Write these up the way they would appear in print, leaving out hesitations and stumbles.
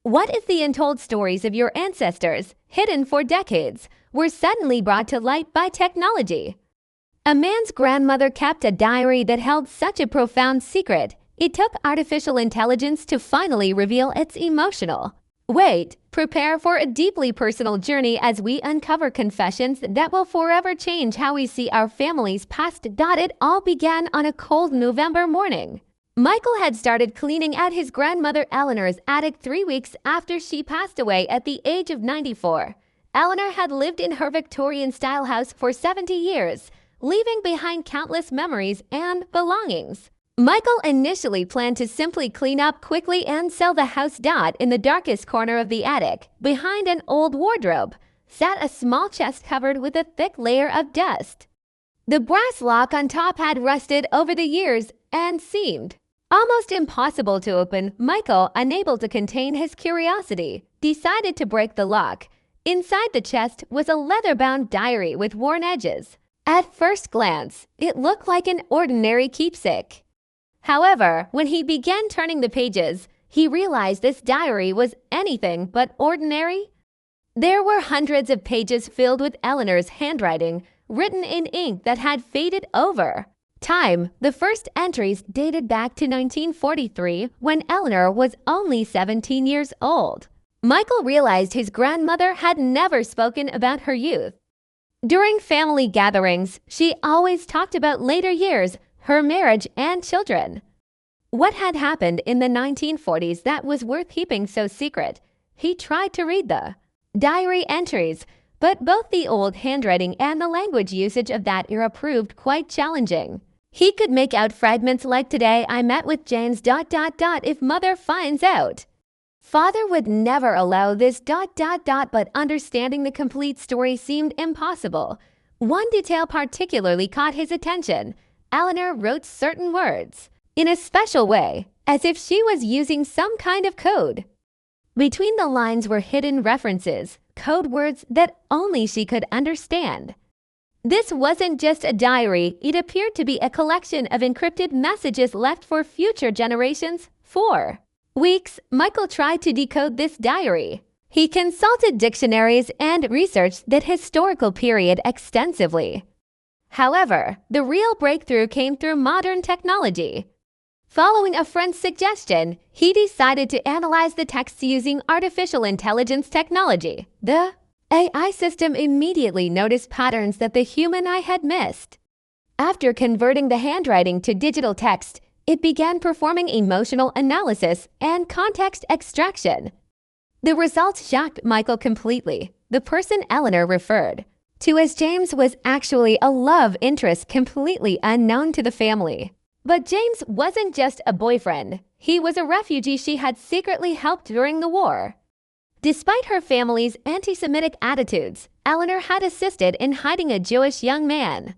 What if the untold stories of your ancestors, hidden for decades, were suddenly brought to light by technology? A man's grandmother kept a diary that held such a profound secret, it took artificial intelligence to finally reveal its emotional weight. Prepare for a deeply personal journey as we uncover confessions that will forever change how we see our family's past. It all began on a cold November morning. Michael had started cleaning out his grandmother Eleanor's attic 3 weeks after she passed away at the age of 94. Eleanor had lived in her Victorian-style house for 70 years, leaving behind countless memories and belongings. Michael initially planned to simply clean up quickly and sell the house. In the darkest corner of the attic, behind an old wardrobe, sat a small chest covered with a thick layer of dust. The brass lock on top had rusted over the years and seemed almost impossible to open. Michael, unable to contain his curiosity, decided to break the lock. Inside the chest was a leather-bound diary with worn edges. At first glance, it looked like an ordinary keepsake. However, when he began turning the pages, he realized this diary was anything but ordinary. There were hundreds of pages filled with Eleanor's handwriting, written in ink that had faded over time. The first entries dated back to 1943, when Eleanor was only 17 years old. Michael realized his grandmother had never spoken about her youth. During family gatherings, she always talked about later years, her marriage, and children. What had happened in the 1940s that was worth keeping so secret? He tried to read the diary entries, but both the old handwriting and the language usage of that era proved quite challenging. He could make out fragments like, "Today I met with James ... if mother finds out. Father would never allow this ... but understanding the complete story seemed impossible. One detail particularly caught his attention. Eleanor wrote certain words in a special way, as if she was using some kind of code. Between the lines were hidden references, code words that only she could understand. This wasn't just a diary, it appeared to be a collection of encrypted messages left for future generations. For weeks, Michael tried to decode this diary. He consulted dictionaries and researched that historical period extensively. However, the real breakthrough came through modern technology. Following a friend's suggestion, he decided to analyze the text using artificial intelligence technology. The AI system immediately noticed patterns that the human eye had missed. After converting the handwriting to digital text, it began performing emotional analysis and context extraction. The results shocked Michael completely. The person Eleanor referred to as James was actually a love interest completely unknown to the family. But James wasn't just a boyfriend. He was a refugee she had secretly helped during the war. Despite her family's anti-Semitic attitudes, Eleanor had assisted in hiding a Jewish young man.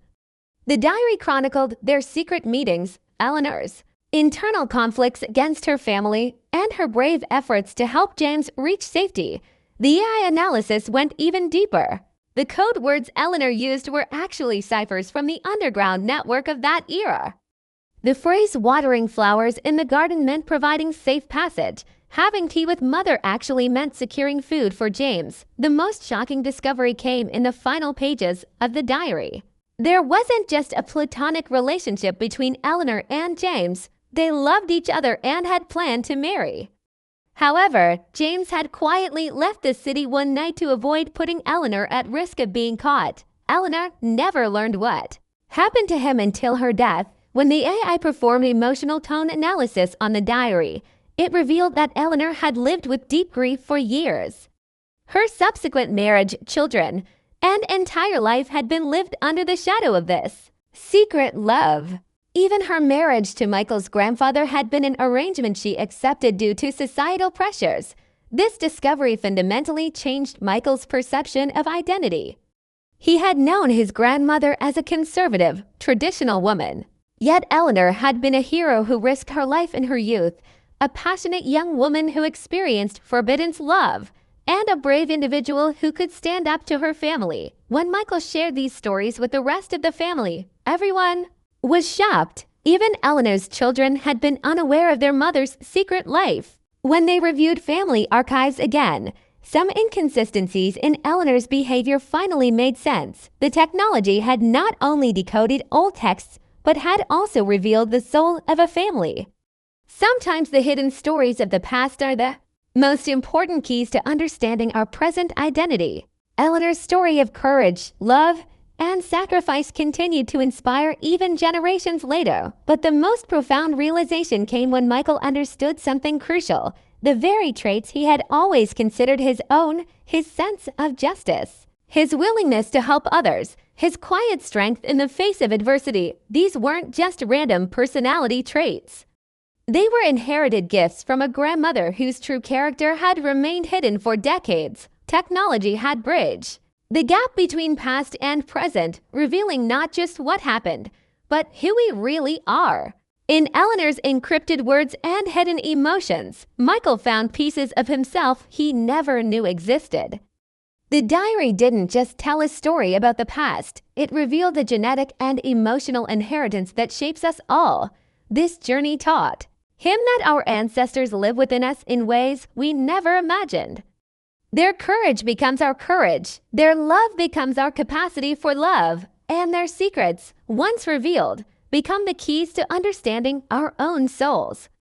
The diary chronicled their secret meetings, Eleanor's internal conflicts against her family, and her brave efforts to help James reach safety. The AI analysis went even deeper. The code words Eleanor used were actually ciphers from the underground network of that era. The phrase "watering flowers in the garden" meant providing safe passage. Having tea with mother actually meant securing food for James. The most shocking discovery came in the final pages of the diary. There wasn't just a platonic relationship between Eleanor and James. They loved each other and had planned to marry. However, James had quietly left the city one night to avoid putting Eleanor at risk of being caught. Eleanor never learned what happened to him until her death. When the AI performed emotional tone analysis on the diary, it revealed that Eleanor had lived with deep grief for years. Her subsequent marriage, children, and entire life had been lived under the shadow of this secret love. Even her marriage to Michael's grandfather had been an arrangement she accepted due to societal pressures. This discovery fundamentally changed Michael's perception of identity. He had known his grandmother as a conservative, traditional woman. Yet Eleanor had been a hero who risked her life in her youth, a passionate young woman who experienced forbidden love, and a brave individual who could stand up to her family. When Michael shared these stories with the rest of the family, everyone was shocked. Even Eleanor's children had been unaware of their mother's secret life. When they reviewed family archives again, some inconsistencies in Eleanor's behavior finally made sense. The technology had not only decoded old texts, but had also revealed the soul of a family. Sometimes the hidden stories of the past are the most important keys to understanding our present identity. Eleanor's story of courage, love, and sacrifice continued to inspire even generations later. But the most profound realization came when Michael understood something crucial, the very traits he had always considered his own, his sense of justice, his willingness to help others, his quiet strength in the face of adversity. These weren't just random personality traits. They were inherited gifts from a grandmother whose true character had remained hidden for decades. Technology had bridged the gap between past and present, revealing not just what happened, but who we really are. In Eleanor's encrypted words and hidden emotions, Michael found pieces of himself he never knew existed. The diary didn't just tell a story about the past, it revealed the genetic and emotional inheritance that shapes us all. This journey taught him that our ancestors live within us in ways we never imagined. Their courage becomes our courage, their love becomes our capacity for love, and their secrets, once revealed, become the keys to understanding our own souls.